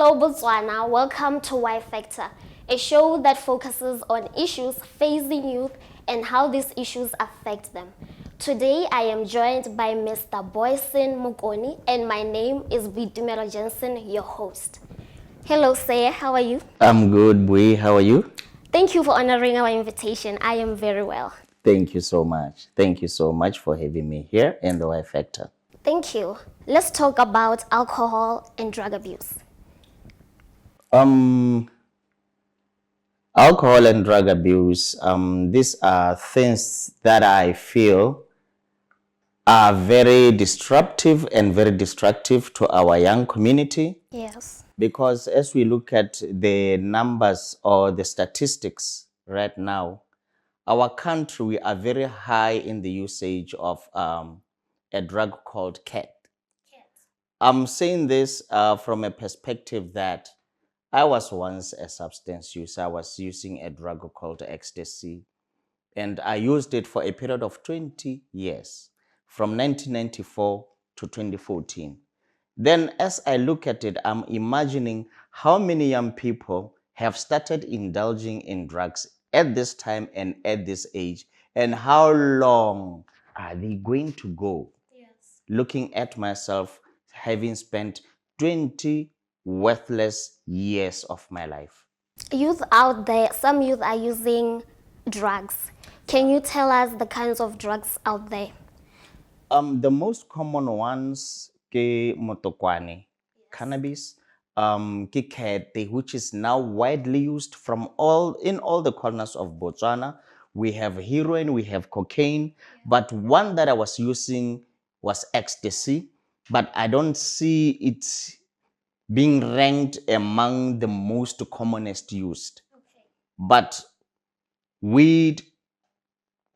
Hello Botswana, welcome to Y Factor, a show that focuses on issues facing youth and how these issues affect them. Today I am joined by Mr. Boyson Mokone and my name is Boitumelo Janson, your host. Hello sir, how are you? I'm good, Bui. How are you? Thank you for honoring our invitation. I am very well. Thank you so much. Thank you so much for having me here in the Y Factor. Thank you. Let's talk about alcohol and drug abuse. Alcohol and drug abuse, these are things that I feel are very disruptive and very destructive to our young community. Yes. Because as we look at the numbers or the statistics right now, our country, we are very high in the usage of a drug called cat. I'm saying this from a perspective that I was once a substance user. I was using a drug called ecstasy, and I used it for a period of 20 years, from 1994 to 2014. Then as I look at it, I'm imagining how many young people have started indulging in drugs at this time and at this age, and how long are they going to go? Yes. Looking at myself, having spent 20 worthless years of my life. Youth out there, some youth are using drugs. Can you tell us the kinds of drugs out there? The most common ones ke motokwane, cannabis, ke kete, which is now widely used in all the corners of Botswana. We have heroin, we have cocaine, but one that I was using was ecstasy, but I don't see it being ranked among the most commonest used. Okay. But weed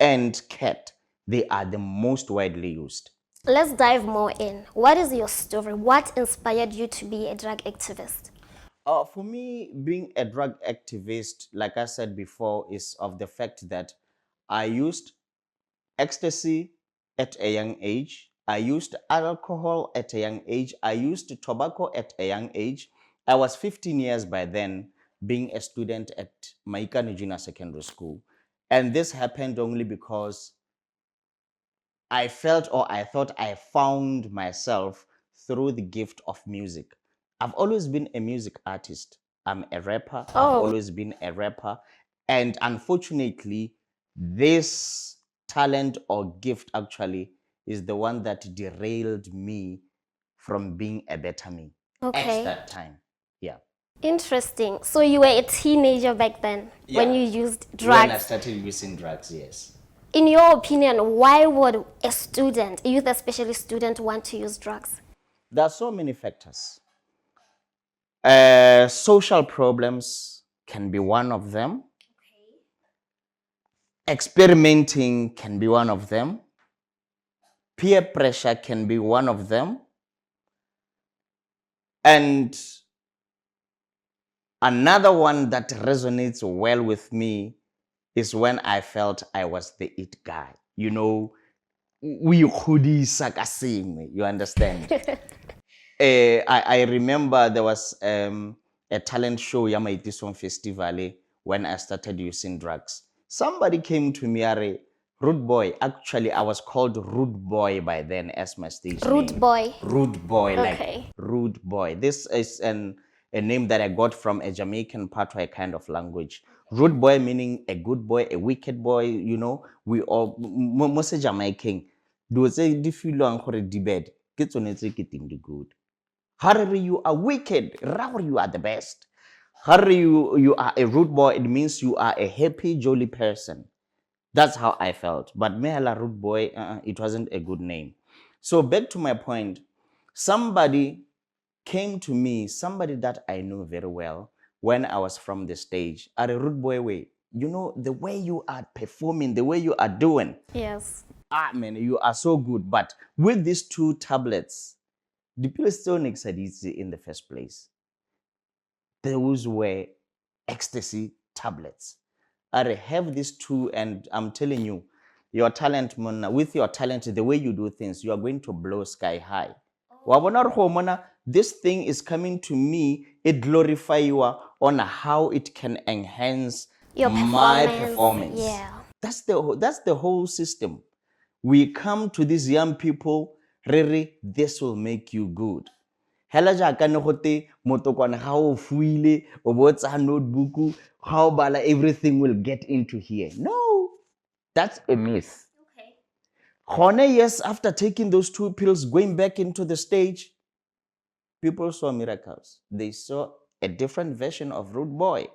and cat, they are the most widely used. Let's dive more in. What is your story? What inspired you to be a drug activist? For me, being a drug activist, like I said before, is of the fact that I used ecstasy at a young age. I used alcohol at a young age. I used tobacco at a young age. I was 15 years by then, being a student at 𝙀𝙗𝙤𝙀𝙁𝙀 Junior Secondary School. And this happened only because I felt or I thought I found myself through the gift of music. I've always been a music artist. I'm a rapper. I've always been a rapper. And unfortunately, this talent or gift actually is the one that derailed me from being a better me at that time. Yeah. Interesting. So you were a teenager back then when you used drugs? When I started using drugs, yes. In your opinion, why would a student, a youth especially student, want to use drugs? There are so many factors. Social problems can be one of them. Okay. Experimenting can be one of them. Peer pressure can be one of them. And another one that resonates well with me is when I felt I was the it guy. You know, 𝙀𝙤𝙤𝙪𝙤𝙪, you understand? I remember there was a talent show, 𝘼𝙗𝙗𝙪𝙗𝙪 Festival, when I started using drugs. Somebody came to me, Rude Boy. Actually, I was called Rude Boy by then as my stage name. Rude Boy? Rude Boy, okay. Like Rude Boy. This is a name that I got from a Jamaican patois kind of language. Rude Boy meaning a good boy, a wicked boy, you know. We all, most Jamaican, do say diffilo and di bed. Get on it, getting the good. Harry, you are wicked. Rahul, you are the best. Harry, you are a rude boy. It means you are a happy, jolly person. That's how I felt. But Mehla Rude Boy, it wasn't a good name. So back to my point, somebody came to me, somebody that I know very well, when I was from the stage, at a Rude Boy way. You know, the way you are performing, the way you are doing. Yes. Man, you are so good. But with these 2 tablets, the people still 𝙀𝙁𝙁𝙁𝙁 in the first place. Those were ecstasy tablets. I have these 2, and I'm telling you, your talent, with your talent, the way you do things, you are going to blow sky high. This thing is coming to me, it glorify you on how it can enhance Your my performance. performance. Yeah. That's the whole system. We come to these young people, really, this will make you good. Hela jaaka ne gote motokwane ga o fuile o botsa notebook how bala everything will get into here. No, that's a myth. Okay. Yes, after taking those 2 pills, going back into the stage, people saw miracles. They saw a different version of Rude Boy.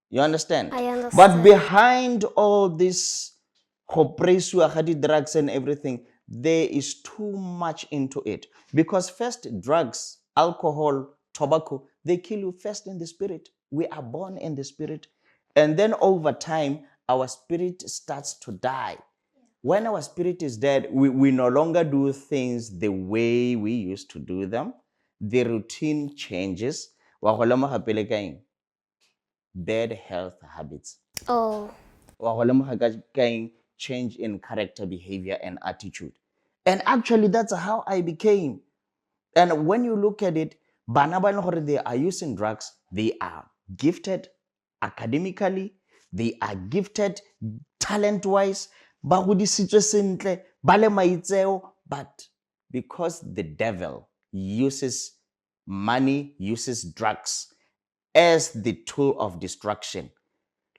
You understand? I understand. But behind all this drugs and everything, there is too much into it. Because first, drugs, alcohol, tobacco, they kill you first in the spirit. We are born in the spirit. And then over time, our spirit starts to die. When our spirit is dead, we no longer do things the way we used to do them. The routine changes. Bad health habits. Oh. Change in character, behavior, and attitude. And actually, that's how I became. And when you look at it, they are using drugs, they are gifted academically, they are gifted talent-wise, but because the devil uses money, uses drugs as the tool of destruction.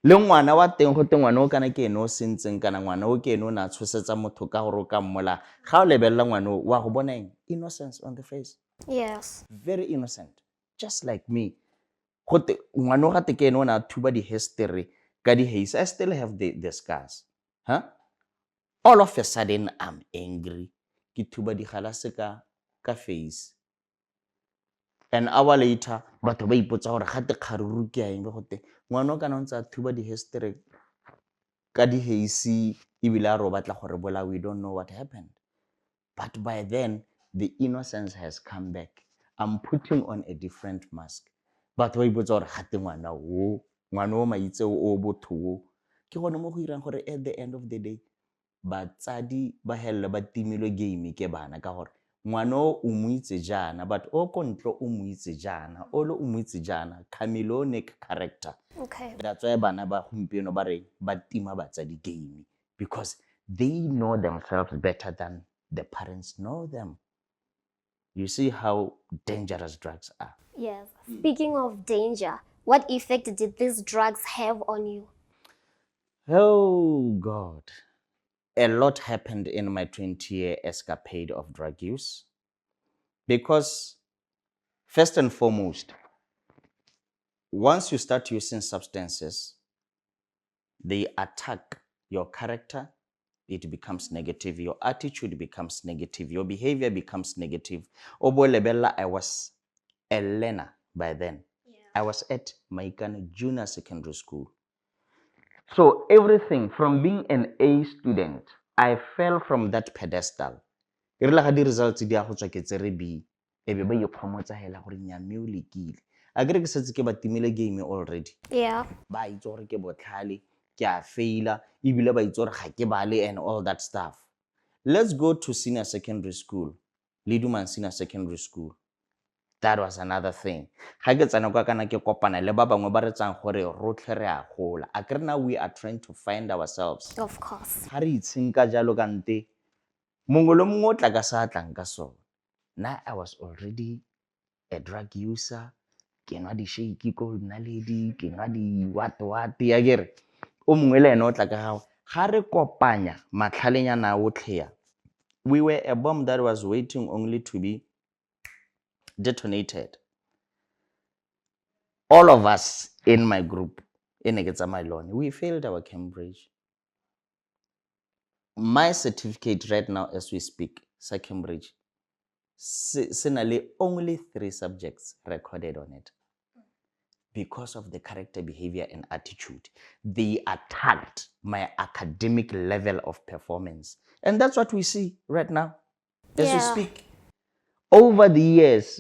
Le ngwana wa teng go te ngwana o kana ke ene o sentseng kana ngwana o ke ene o na tshosetsa motho ka gore o ka mmola ga o lebella ngwana o wa go bona eng innocence on the face. Yes. Very innocent, just like me. Go te ngwana o ga te ke ene o na thuba di history ka di haze. I still have the scars. Huh? All of a sudden I'm angry. Ke thuba di galase ka face. An hour later, batho ba ipotsa gore gate kgaruru ke a eng go te ngwana o kana ntse thuba di history ka di hazy ebile a ro batla gore bola, we don't know what happened. But by then the innocence has come back. I'm putting on a different mask. Batho ba ipotsa gore gate ngwana o maitse o botho o ke gone mo go irang gore at the end of the day batsadi ba hella ba timilwe game ke bana ka gore ngwana o mo itse jana but o kontlo o mo itse jana o le o mo itse jana chameleonic character. Okay. That's why bana ba gompieno ba re ba tima batsadi game because they know themselves better than the parents know them. You see how dangerous drugs are. Yes. Speaking of danger, what effect did these drugs have on you? Oh God. A lot happened in my 20-year escapade of drug use. Because first and foremost, once you start using substances, they attack your character, it becomes negative, your attitude becomes negative, your behavior becomes negative. Obo lebella, I was a learner by then. Yeah. I was at Maikane Junior Secondary School. So everything from being an A student, I fell from that pedestal. E re la ga di results di a go tswa ke tsere B e be ba ikgomotsa hela gore nyame o lekile a ke re ke setse ke ba timile game already. Yeah. Ba itse gore ke botlhale ke a faila ebile ba itse gore ga ke bale and all that stuff. Let's go to senior secondary school. Liduman Senior Secondary School. That was another thing. Ga ke tsena kwa kana ke kopana le ba bangwe ba re tsang gore rotlhe re a gola. A ke re now we are trying to find ourselves. Of course. Ha re itshinka jalo kante mongwe le mongwe o tla ka sa tlang ka sone. Now I was already a drug user. Ke nwa di shake ko naledi, ke nwa di what ya kere. O mongwe le ene o tla ka gago. Ga re kopanya matlhalenyana otlhe ya. We were a bomb that was waiting only to be detonated. All of us in my group, in Eketsamai, we failed our Cambridge. My certificate right now, as we speak, Cambridge, only 3 subjects recorded on it. Because of the character, behavior, and attitude, they attacked my academic level of performance. And that's what we see right now, as we speak. over the years,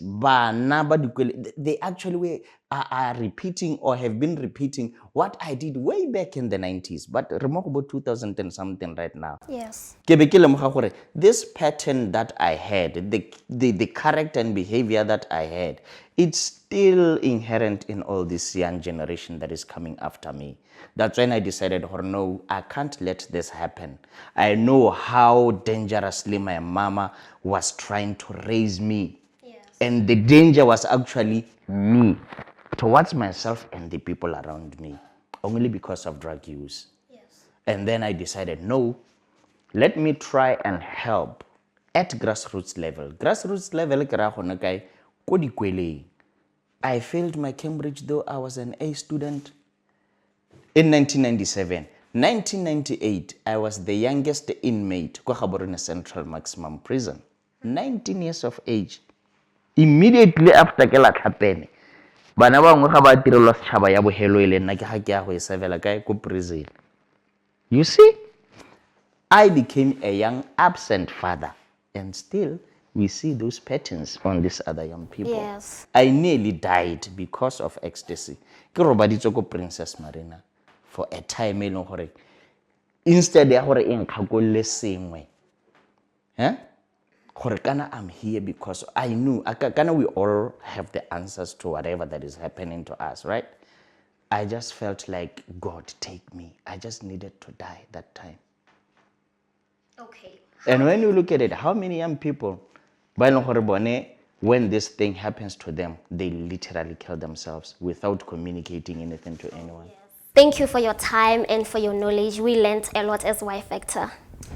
they actually are repeating or have been repeating what I did way back in the 90s, but remarkable 2000 and something right now. Yes. This pattern that I had, the character and behavior that I had, it's still inherent in all this young generation that is coming after me. That's when I decided, oh no, I can't let this happen. I know how dangerously my mama was trying to raise me. Yes. And the danger was actually me, towards myself and the people around me, only because of drug use. Yes. And then I decided, no, let me try and help at grassroots level. Grassroots level, I failed my Cambridge though I was an A student. In 1997, 1998, I was the youngest inmate kwa Gaborone Central Maximum Prison. 19 years of age. Immediately after ke la tlhapene, bana bangwe ga ba tirelwa setšhaba ya bogelo ile nna ke ga ke ya go e servela kae ko prison. You see, I became a young absent father, and still we see those patterns on these other young people. Yes. I nearly died because of ecstasy. Ke robaditswe ko Princess Marina for a time instead ya gore e nkgakolle sengwe. I'm here because I knew we all have the answers to whatever that is happening to us, right? I just felt like, God, take me. I just needed to die that time. Okay. And when you look at it, how many young people, when this thing happens to them, they literally kill themselves without communicating anything to anyone. Yes. Thank you for your time and for your knowledge. We learned a lot as Y Factor.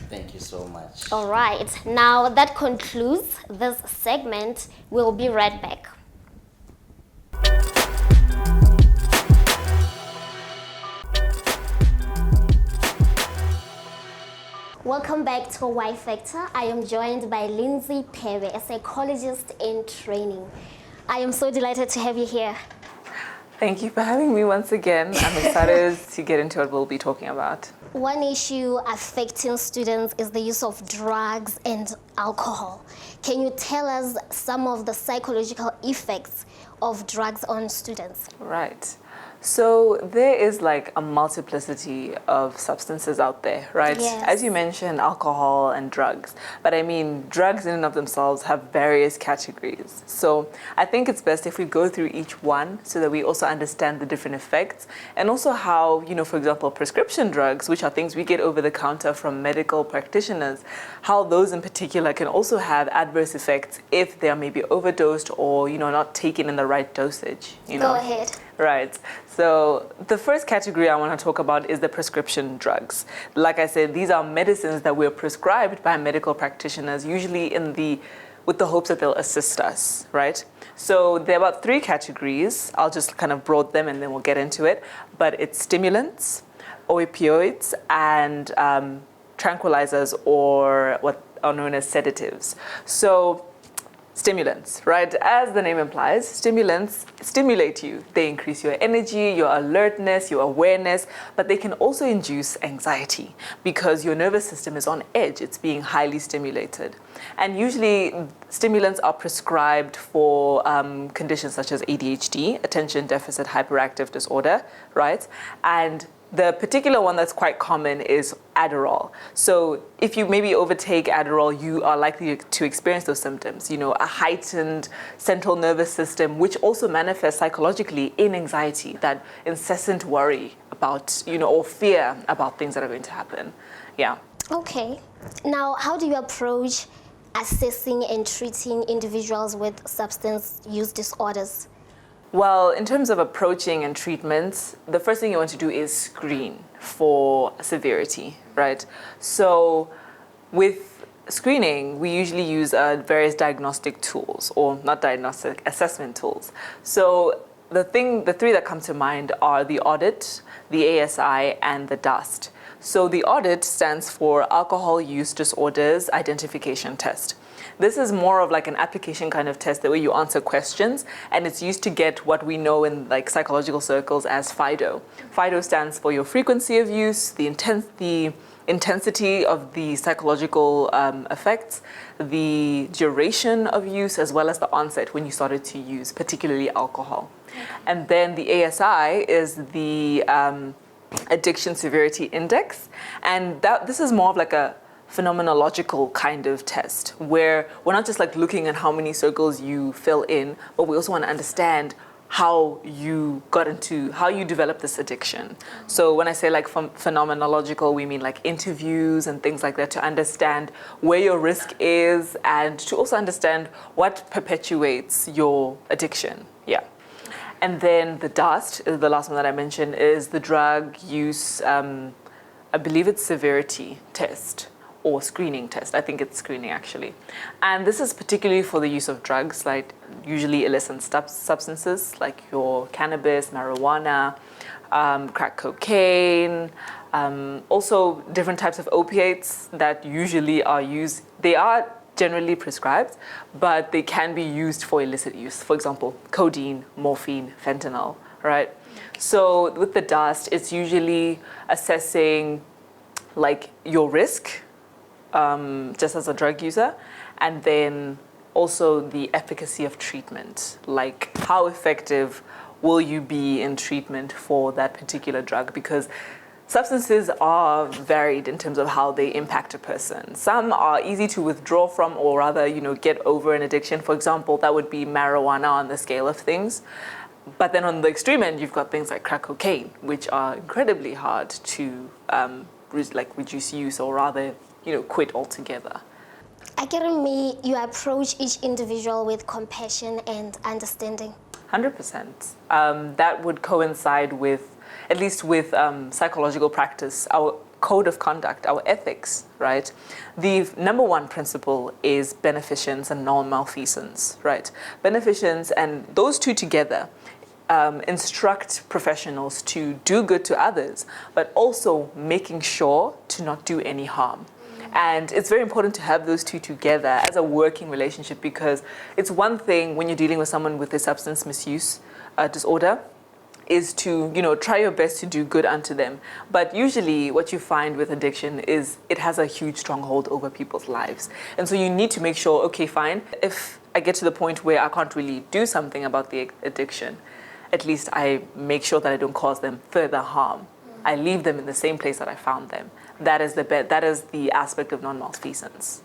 Thank you so much. All right. Now that concludes this segment. We'll be right back. Welcome back to Y Factor. I am joined by Lindsey Thebe, a psychologist in training. I am so delighted to have you here. Thank you for having me once again. I'm excited to get into what we'll be talking about. One issue affecting students is the use of drugs and alcohol. Can you tell us some of the psychological effects of drugs on students? Right. So there is like a multiplicity of substances out there, right? Yes. As you mentioned, alcohol and drugs. But I mean, drugs in and of themselves have various categories. So I think it's best if we go through each one so that we also understand the different effects and also how, for example, prescription drugs, which are things we get over the counter from medical practitioners, how those in particular can also have adverse effects if they are maybe overdosed or, not taken in the right dosage. Go ahead. Right. So the first category I want to talk about is the prescription drugs. Like I said, these are medicines that we're prescribed by medical practitioners, usually with the hopes that they'll assist us, right? So there are about 3 categories. I'll just kind of broad them and then we'll get into it. But it's stimulants, opioids, and tranquilizers, or what are known as sedatives. So stimulants, right? As the name implies, stimulants stimulate you. They increase your energy, your alertness, your awareness, but they can also induce anxiety because your nervous system is on edge. It's being highly stimulated. And usually stimulants are prescribed for conditions such as ADHD, attention deficit hyperactive disorder, right? And the particular one that's quite common is Adderall. So if you maybe overtake Adderall, you are likely to experience those symptoms, a heightened central nervous system, which also manifests psychologically in anxiety, that incessant worry about, or fear about things that are going to happen. Yeah. Okay. Now, how do you approach assessing and treating individuals with substance use disorders? Well, in terms of approaching and treatments, the first thing you want to do is screen for severity, right? So with screening, we usually use various diagnostic tools, or not diagnostic, assessment tools. So the 3 that come to mind are the audit, the ASI, and the DUST. So the audit stands for Alcohol Use Disorders Identification Test. This is more of like an application kind of test, the way you answer questions, and it's used to get what we know in like psychological circles as FIDO. FIDO stands for your frequency of use, the intensity of the psychological effects, the duration of use, as well as the onset when you started to use, particularly alcohol. And then the ASI is the Addiction Severity Index. And this is more of like a phenomenological kind of test, where we're not just like looking at how many circles you fill in, but we also want to understand how you developed this addiction. So when I say like phenomenological, we mean like interviews and things like that, to understand where your risk is and to also understand what perpetuates your addiction. Yeah. And then the DAST, the last one that I mentioned, is the drug use, I believe it's severity test or screening test. I think it's screening actually. And this is particularly for the use of drugs, like usually illicit substances like your cannabis, marijuana, crack cocaine, also different types of opiates that usually are used. They are generally prescribed, but they can be used for illicit use. For example, codeine, morphine, fentanyl, right? So with the DAST, it's usually assessing like your risk, just as a drug user, and then also the efficacy of treatment, like how effective will you be in treatment for that particular drug, because substances are varied in terms of how they impact a person. Some are easy to withdraw from, or rather, get over an addiction. For example, that would be marijuana on the scale of things. But then on the extreme end, you've got things like crack cocaine, which are incredibly hard to reduce use, or rather, quit altogether. Academy, you approach each individual with compassion and understanding. 100%. That would coincide with, at least with psychological practice, our code of conduct, our ethics, right? The number one principle is beneficence and non-malfeasance, right? Beneficence, and those two together instruct professionals to do good to others, but also making sure to not do any harm. And it's very important to have those two together as a working relationship, because it's one thing when you're dealing with someone with a substance misuse disorder is to, try your best to do good unto them. But usually what you find with addiction is it has a huge stronghold over people's lives. And so you need to make sure, okay, fine, if I get to the point where I can't really do something about the addiction, at least I make sure that I don't cause them further harm. I leave them in the same place that I found them. That is the aspect of non-malfeasance.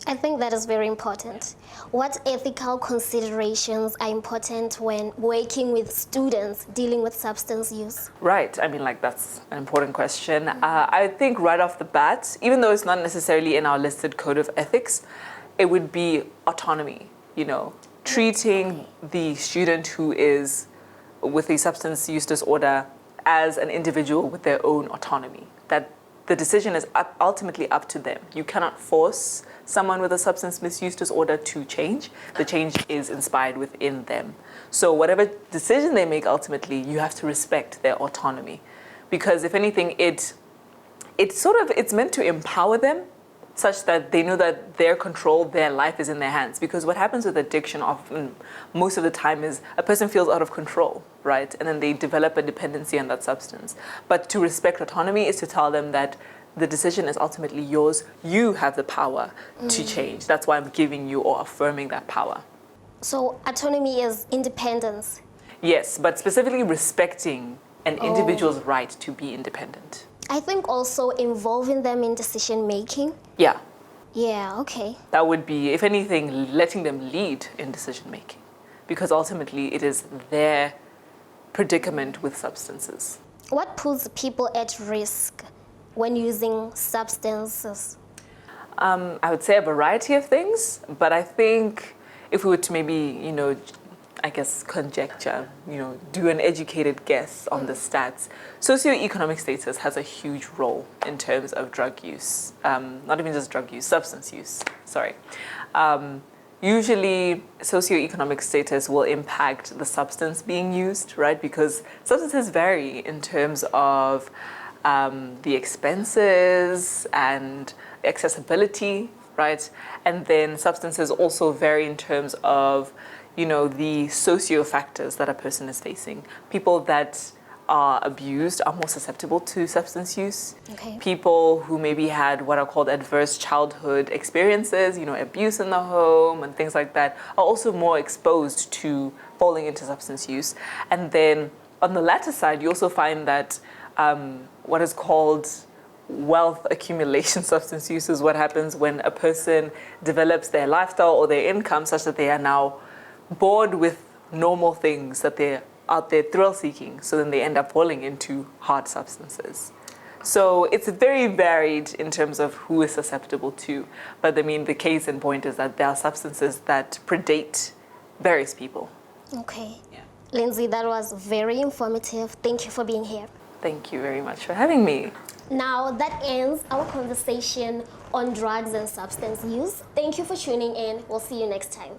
I think that is very important. What ethical considerations are important when working with students dealing with substance use? Right. That's an important question. I think right off the bat, even though it's not necessarily in our listed code of ethics, it would be autonomy, treating the student who is with a substance use disorder as an individual with their own autonomy, that the decision is ultimately up to them. You cannot force someone with a substance misuse disorder to change. The change is inspired within them. So whatever decision they make, ultimately, you have to respect their autonomy. Because if anything, it's meant to empower them such that they know that their control, their life is in their hands. Because what happens with addiction often, most of the time, is a person feels out of control, right? And then they develop a dependency on that substance. But to respect autonomy is to tell them that the decision is ultimately yours. You have the power to change. That's why I'm giving you or affirming that power. So autonomy is independence? Yes, but specifically respecting an individual's right to be independent. I think also involving them in decision making. Yeah. Yeah, okay. That would be, if anything, letting them lead in decision making, because ultimately it is their predicament with substances. What puts people at risk when using substances? I would say a variety of things, but I think if we were to maybe, conjecture, do an educated guess on the stats, socioeconomic status has a huge role in terms of drug use. Not even just drug use, substance use, sorry. Usually, socioeconomic status will impact the substance being used, right? Because substances vary in terms of the expenses and accessibility, right? And then substances also vary in terms of the socio factors that a person is facing. People that are abused are more susceptible to substance use. Okay. People who maybe had what are called adverse childhood experiences, abuse in the home and things like that, are also more exposed to falling into substance use. And then on the latter side, you also find that what is called wealth accumulation substance use is what happens when a person develops their lifestyle or their income such that they are now bored with normal things, that they're out there thrill seeking, so then they end up falling into hard substances. So it's very varied in terms of who is susceptible to, but the case in point is that there are substances that predate various people. Okay. Yeah. Lindsey, that was very informative. Thank you for being here. Thank you very much for having me. Now that ends our conversation on drugs and substance use. Thank you for tuning in. We'll see you next time.